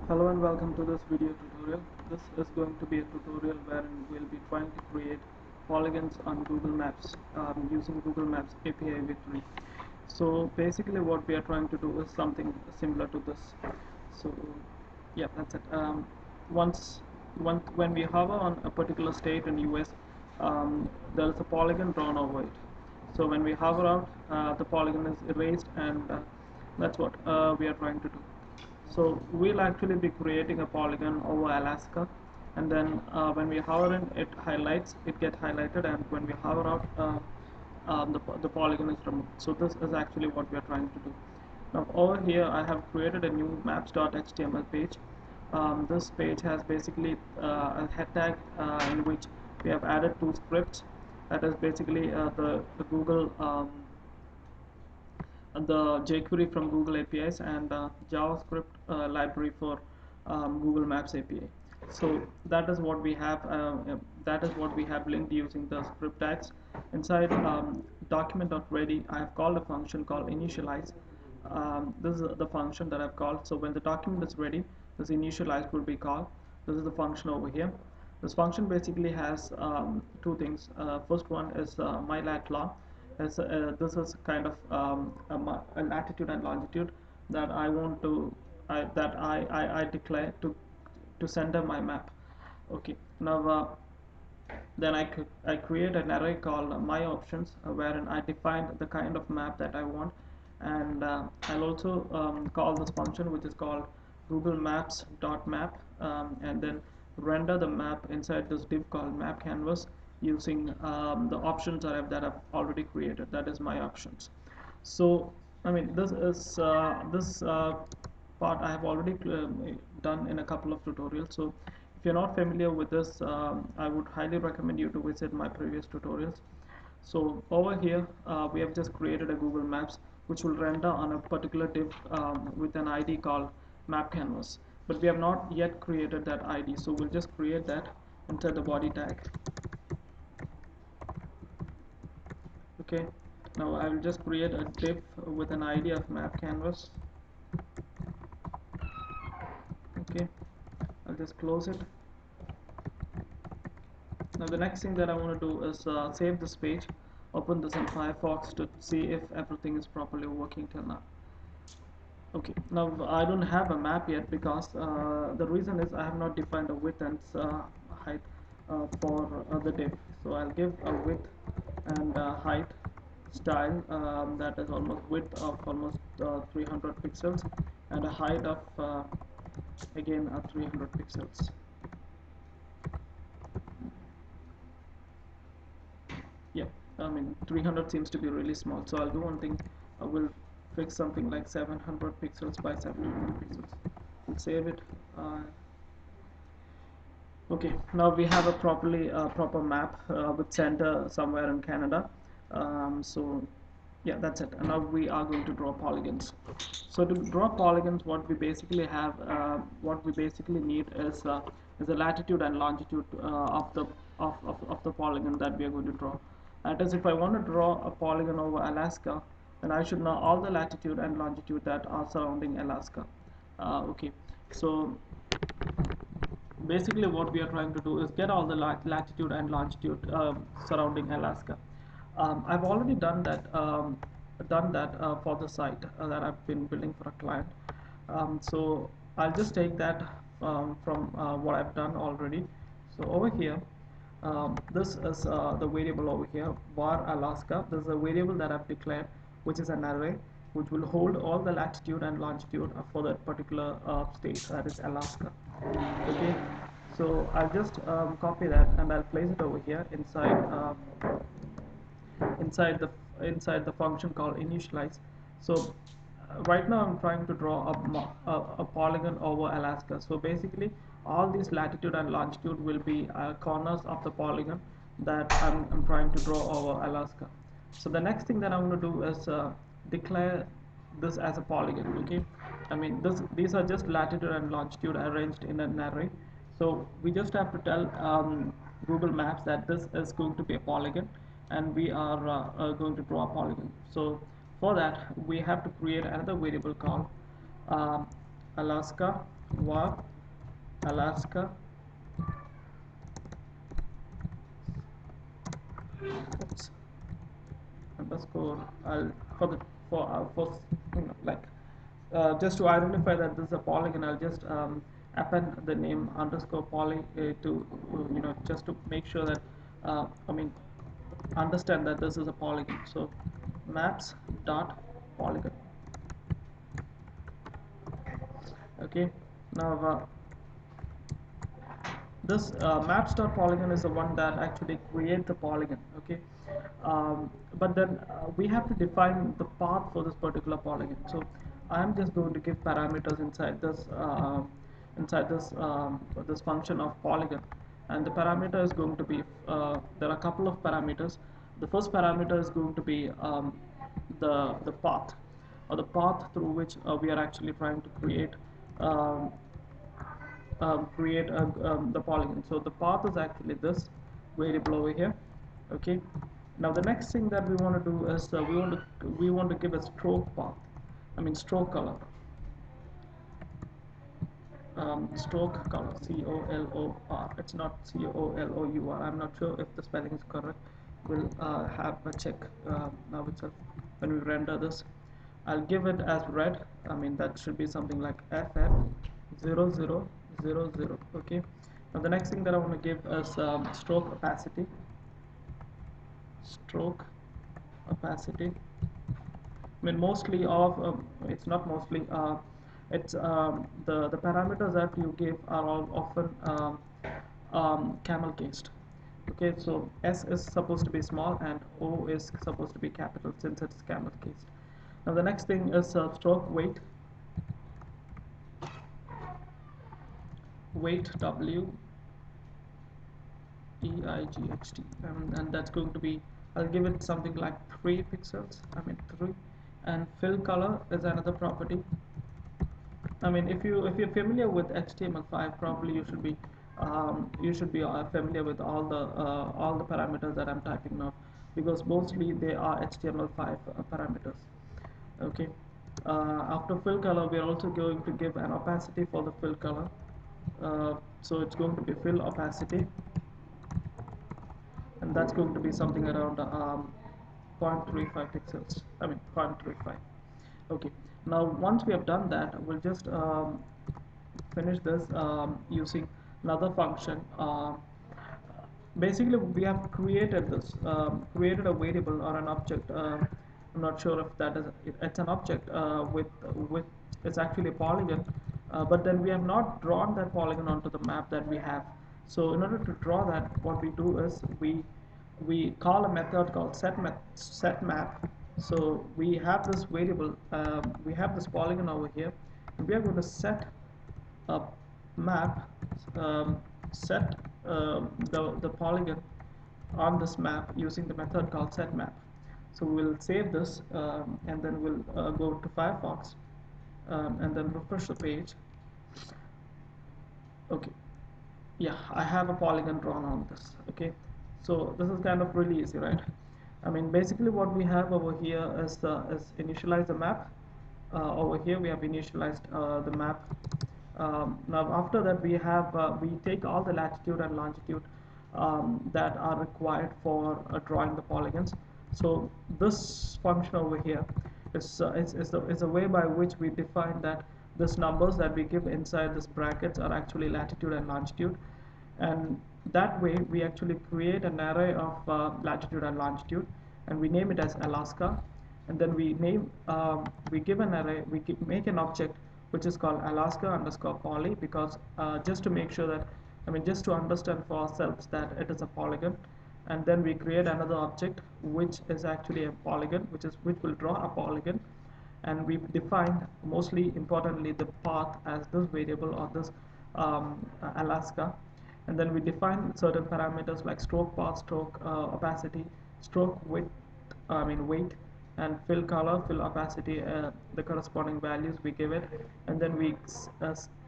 Hello and welcome to this video tutorial. This is going to be a tutorial wherein we'll be trying to create polygons on Google Maps using Google Maps API v3. So basically what we are trying to do is something similar to this. So yeah, that's it. When we hover on a particular state in US, there is a polygon drawn over it. So when we hover out, the polygon is erased, and that's what we are trying to do. So we'll actually be creating a polygon over Alaska, and then when we hover in, it gets highlighted, and when we hover out, the polygon is removed. So this is actually what we are trying to do. Now over here I have created a new maps.html page. This page has basically a head tag in which we have added two scripts. That is basically the Google the jQuery from Google APIs and JavaScript library for Google Maps API. So that is what we have. That is what we have linked using the script tags. Inside document.ready, I have called a function called initialize. This is the function that I've called. So when the document is ready, this initialize will be called. This is the function over here. This function basically has two things. First one is myLat_long. This is kind of a latitude and longitude that I want to I declare to center my map. Okay, now then I create an array called my options, wherein I define the kind of map that I want, and I'll also call this function which is called Google Maps.map, and then render the map inside this div called map canvas using the options that I've already created. That is my options. So I mean this part I have already done in a couple of tutorials. So if you're not familiar with this, I would highly recommend you to visit my previous tutorials. So over here we have just created a Google Maps which will render on a particular div with an ID called map canvas, but we have not yet created that ID, so we'll just create that inside the body tag. Okay, now I will just create a div with an ID of map canvas. Okay, I'll just close it. Now the next thing that I want to do is save this page, open this in Firefox to see if everything is properly working till now. Okay, now I don't have a map yet because the reason is I have not defined a width and height for the div. So I'll give a width and height style that is almost width of almost 300 pixels and a height of again 300 pixels. Yeah, I mean 300 seems to be really small, so I'll do one thing. I will fix something like 700 pixels by 700 pixels. We'll save it. Okay, now we have a proper map with center somewhere in Canada. So yeah, that's it. And now we are going to draw polygons. So to draw polygons, what we basically need is the latitude and longitude of the polygon that we are going to draw. That is, if I want to draw a polygon over Alaska, then I should know all the latitude and longitude that are surrounding Alaska. Okay, so basically what we are trying to do is get all the latitude and longitude surrounding Alaska. I've already done that for the site that I've been building for a client. So I'll just take that from what I've done already. So over here, this is the variable over here, var Alaska. This is a variable that I've declared, which is an array which will hold all the latitude and longitude for that particular state, that is Alaska. Okay, so I'll just copy that and I'll place it over here inside the function called initialize. So right now I'm trying to draw a polygon over Alaska. So basically all these latitude and longitude will be corners of the polygon that I'm trying to draw over Alaska. So the next thing that I'm going to do is declare this as a polygon. Okay, I mean these are just latitude and longitude arranged in an array. So we just have to tell Google Maps that this is going to be a polygon and we are going to draw a polygon. So for that we have to create another variable called Alaska var Alaska, oops, underscore. I'll for like just to identify that this is a polygon, I'll just append the name underscore poly to just to make sure that I mean understand that this is a polygon. So maps dot polygon. Okay, now this maps.polygon is the one that actually create the polygon. Okay, but then we have to define the path for this particular polygon. So I'm just going to give parameters inside this function of polygon, and the parameter is going to be there are a couple of parameters. The first parameter is going to be the path, or the path through which we are actually trying to um, create the polygon. So the path is actually this variable over here. Okay. Now the next thing that we want to do is we want to give a stroke path. I mean stroke color. Stroke color, COLOR. It's not COLOUR. I'm not sure if the spelling is correct. We'll have a check now itself when we render this. I'll give it as red. I mean that should be something like FF0000. Okay. Now the next thing that I want to give is stroke opacity. Stroke opacity. I mean, mostly of it's not mostly. It's the parameters that you give are all often camel cased. Okay, so S is supposed to be small and O is supposed to be capital since it's camel cased. Now the next thing is stroke weight. Weight WEIGHT, and that's going to be, I'll give it something like 3 pixels. I mean 3. And fill color is another property. I mean, if you're familiar with HTML5, probably you should be familiar with all the parameters that I'm typing now, because mostly they are HTML5 parameters. Okay. After fill color, we are also going to give an opacity for the fill color. So it's going to be fill opacity, and that's going to be something around 0.35 pixels. I mean 0.35. Okay. Now once we have done that, we'll just finish this using another function. Basically, we have created created a variable or an object. I'm not sure if that is it's an object with it's actually a polygon, but then we have not drawn that polygon onto the map that we have. So in order to draw that, what we do is we call a method called set map. So we have this variable, we have this polygon over here, and we are going to set a map, set the polygon on this map using the method called setMap. So we'll save this and then we'll go to Firefox and then refresh the page. Okay, yeah, I have a polygon drawn on this. Okay, so this is kind of really easy, right? I mean, basically what we have over here is initialize the map. Over here we have initialized the map. Now after that we take all the latitude and longitude that are required for drawing the polygons. So this function over here is a way by which we define that these numbers that we give inside this brackets are actually latitude and longitude, and that way we actually create an array of latitude and longitude, and we name it as Alaska, and then we give an array, make an object which is called Alaska underscore poly, because just to make sure that, I mean, just to understand for ourselves that it is a polygon, and then we create another object which is actually a polygon, which will draw a polygon, and we define, mostly importantly, the path as this variable or this Alaska, and then we define certain parameters like stroke path, stroke opacity, stroke width, I mean weight, and fill color, fill opacity, the corresponding values we give it, and then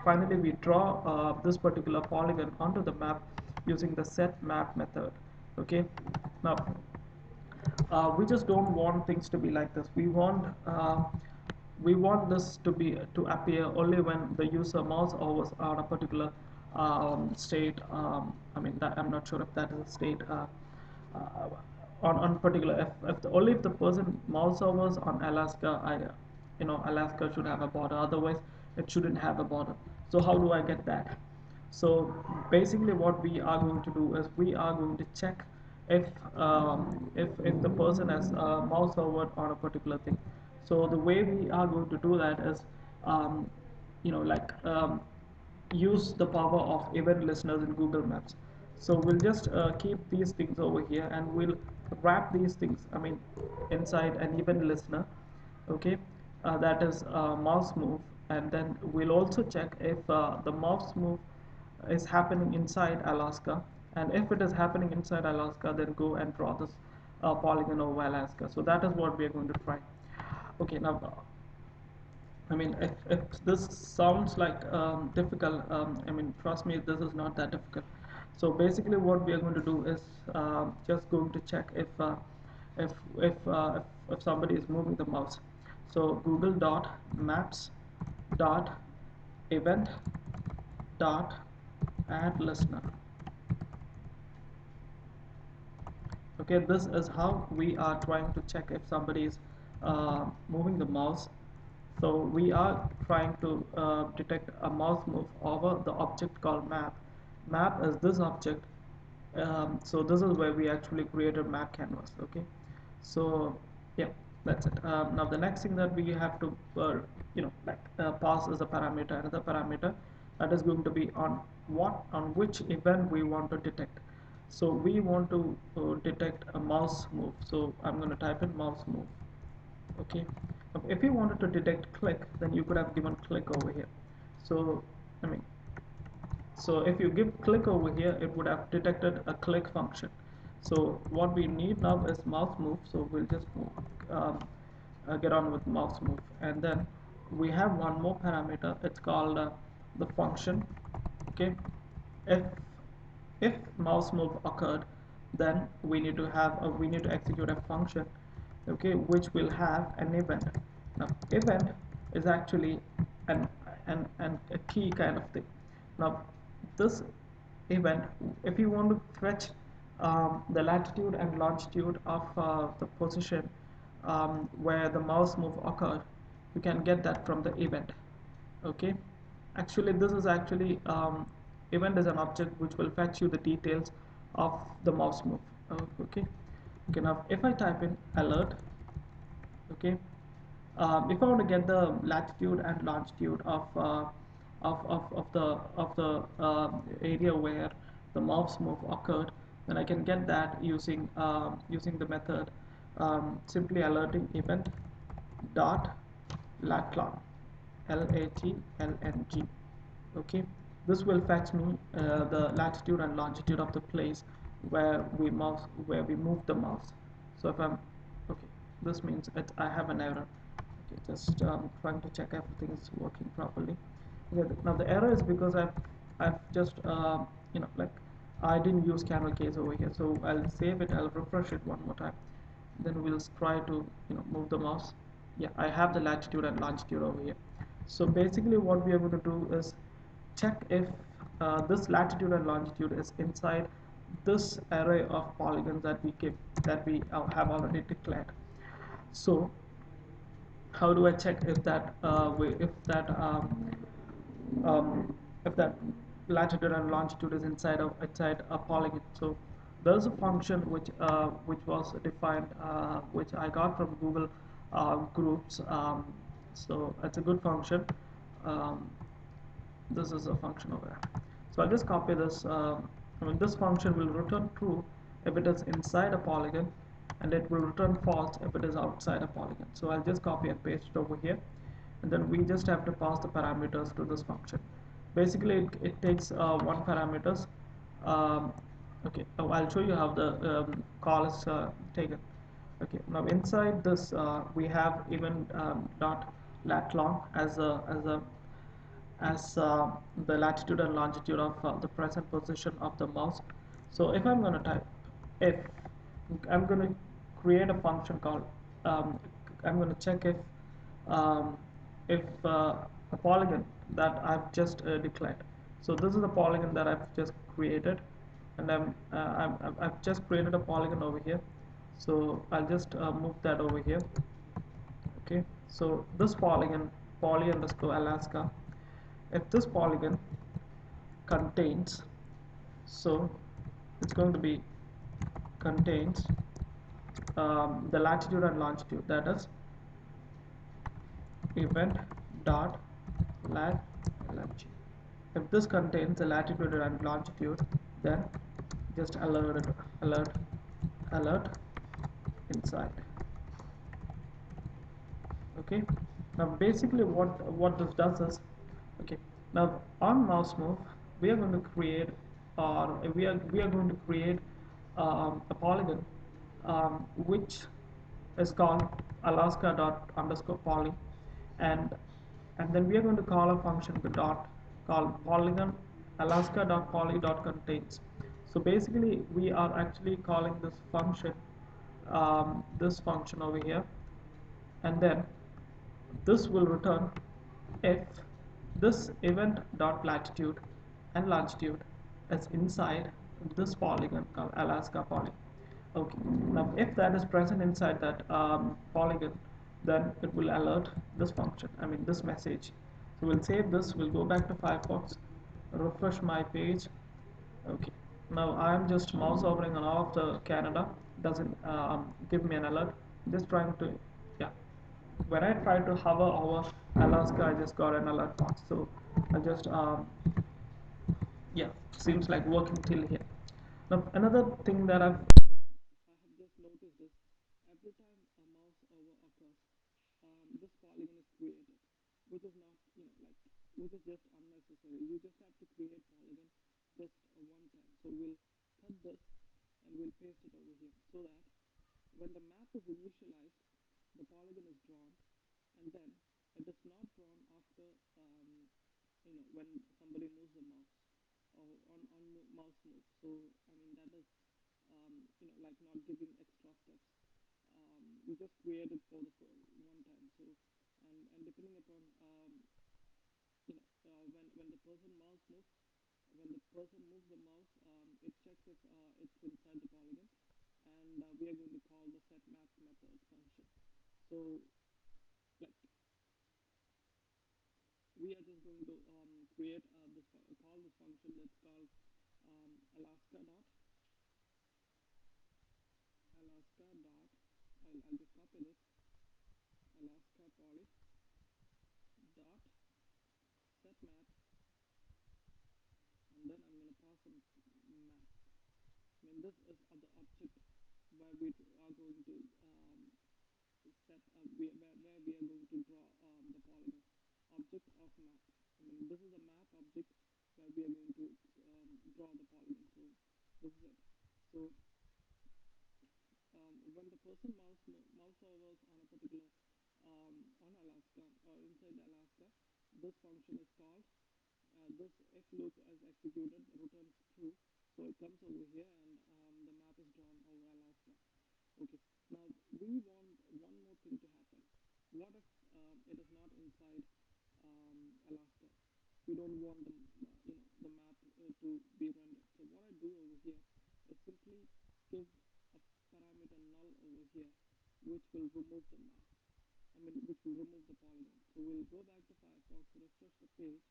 finally we draw this particular polygon onto the map using the set map method. Okay, now we just don't want things to be like this. We want we want this to appear only when the user mouse hovers on a particular state. I mean, that I'm not sure if that is a state. Uh, on particular, only if the person mouse hovers on Alaska, Alaska should have a border. Otherwise, it shouldn't have a border. So how do I get that? So basically, what we are going to do is we are going to check if if the person has mouse hovered on a particular thing. So the way we are going to do that is, um, like use the power of event listeners in Google Maps. So we'll just keep these things over here, and we'll wrap these things, I mean, inside an event listener. Okay, that is mouse move, and then we'll also check if the mouse move is happening inside Alaska, and if it is happening inside Alaska, then go and draw this polygon over Alaska. So that is what we are going to try. Okay, now I mean, if this sounds like difficult, I mean, trust me, this is not that difficult. So basically, what we are going to do is just going to check if if somebody is moving the mouse. So Google dot maps dot event dot add listener. Okay, this is how we are trying to check if somebody is moving the mouse. So we are trying to detect a mouse move over the object called map. Map is this object. So this is where we actually created map canvas. Okay, so yeah, that's it. Now the next thing that we have to pass is a parameter, another parameter that is going to be on which event we want to detect. So we want to detect a mouse move. So I'm going to type in mouse move. Okay, if you wanted to detect click, then you could have given click over here. So I mean, so if you give click over here, it would have detected a click function. So what we need now is mouse move. So we'll just get on with mouse move, and then we have one more parameter. It's called the function. Okay, if if mouse move occurred, then we need to execute a function, okay, which will have an event. Now event is actually an a key kind of thing. Now this event, if you want to fetch the latitude and longitude of the position where the mouse move occurred, you can get that from the event. Okay, actually this is actually event is an object which will fetch you the details of the mouse move. Okay, okay, now if I type in alert, okay, if I want to get the latitude and longitude of the area where the mouse move occurred, then I can get that using the method simply alerting event dot latlong, LATLNG. Okay, this will fetch me the latitude and longitude of the place where we move the mouse. So if I'm okay, this means I have an error. Okay, just trying to check everything is working properly. Okay, now the error is because I've just like I didn't use camel case over here. So I'll save it, I'll refresh it one more time, then we'll try to move the mouse. Yeah, I have the latitude and longitude over here. So basically what we are going to do is check if this latitude and longitude is inside this array of polygons that we have already declared. So how do I check if that if that latitude and longitude is inside a polygon? So there's a function which was defined, which I got from Google Groups. So it's a good function. Um, this is a function over there. So I'll just copy this. I mean, this function will return true if it is inside a polygon, and it will return false if it is outside a polygon. So I'll just copy and paste it over here, and then we just have to pass the parameters to this function. Basically it takes one parameters. um, okay, I'll show you how the call is taken. Okay, now inside this we have even dot lat long as the latitude and longitude of the present position of the mouse. So if I'm going to type if, I'm going to create a function called I'm going to check if if a polygon that I've just declared. So this is the polygon that I've just created, and I've just created a polygon over here. So I'll just move that over here. Okay, so this polygon, poly underscore Alaska, if this polygon contains, so it's going to be contains the latitude and longitude, that is event dot lat longitude. If this contains the latitude and longitude, then just alert inside. Okay, now basically what this does is, okay, now on mouse move we are going to create, or we are going to create a polygon, which is called alaska dot underscore poly, and then we are going to call a function the dot called polygon alaska dot poly dot contains. So basically we are actually calling this function over here, and then this will return if this event dot latitude and longitude is inside this polygon called Alaska poly. Okay, now if that is present inside that polygon, then it will alert this function, I mean this message. So we'll save this, we'll go back to Firefox, refresh my page. Okay, now I am just mouse hovering on all of the Canada, doesn't give me an alert. Just trying to, yeah, when I try to hover over Alaska, I just got an alert box. So I just yeah, seems like working till here. Now another thing that I have just noticed is every time a mouse over occurs, this polygon is created, which is not, which is just unnecessary. You just have to create polygon just one time. So we'll cut this and we'll paste it over here, so that when the map is initialized, the polygon is drawn, and then it is not drawn after, when somebody moves the mouse, or on mouse move. So I mean that is, like not giving extra steps. We just create it for the one time. So and depending upon, when the person mouse moves, when the person moves the mouse, it checks if it's inside the polygon, and we are going to call the set map method function. So like we are just going to create call this function that's called alaska dot I'll just copy this, alaska poly dot set map, and then I'm going to pass a map. I mean this is the object where we are going to where we are going to draw the polygon, object of map. I mean this is a map object where we are going to draw the polygon. So this is it. So when the person mouse overs on a particular, on Alaska or inside Alaska, this function is called. This if loop is executed returns true, so it comes over here, and the map is drawn over Alaska. Okay, now we want one more thing to happen. What if it is not inside Alaska? We don't want the map to be rendered. So what I do over here is simply give a parameter null over here, which will remove the map. I mean, which will remove the polygon. So we'll go back to Firefox, refresh the page,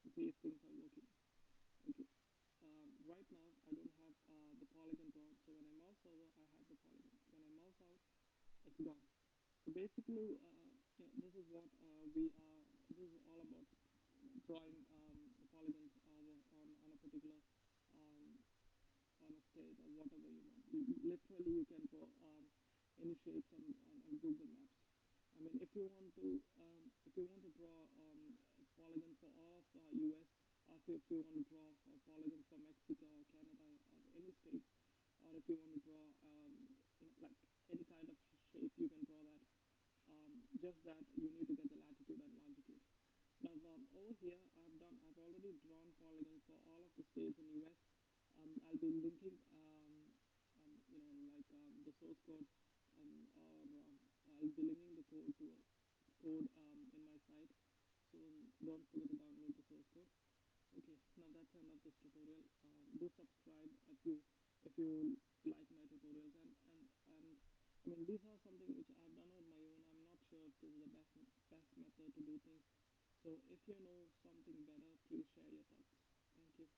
and see if things are working. Okay. Right now, I don't have the polygon drawn. So when I mouse over, I have the polygon. When I mouse out, it's gone. So basically, this is what we are. This is all about drawing the polygons on a particular, um, on a state or whatever you want. Literally, you can draw any shapes on Google Maps. I mean, if you want to draw a polygon for all of US, or if you want to draw a polygon for Mexico or Canada or any state, or if you want to draw, like any kind of shape, you can draw that. Just that you need to get the latitude and longitude. Now over here, I've already drawn polygons for all of the states in US. I'll be linking, the source code, or I'll be linking the code to code in my site. So don't forget to download the source code. Okay, now that's the end of this tutorial. Do subscribe if you like my tutorials, and I mean, these are something which I've done on my own. I'm not sure if this is the best method to do things. So if you know something better, please share your thoughts. Thank you.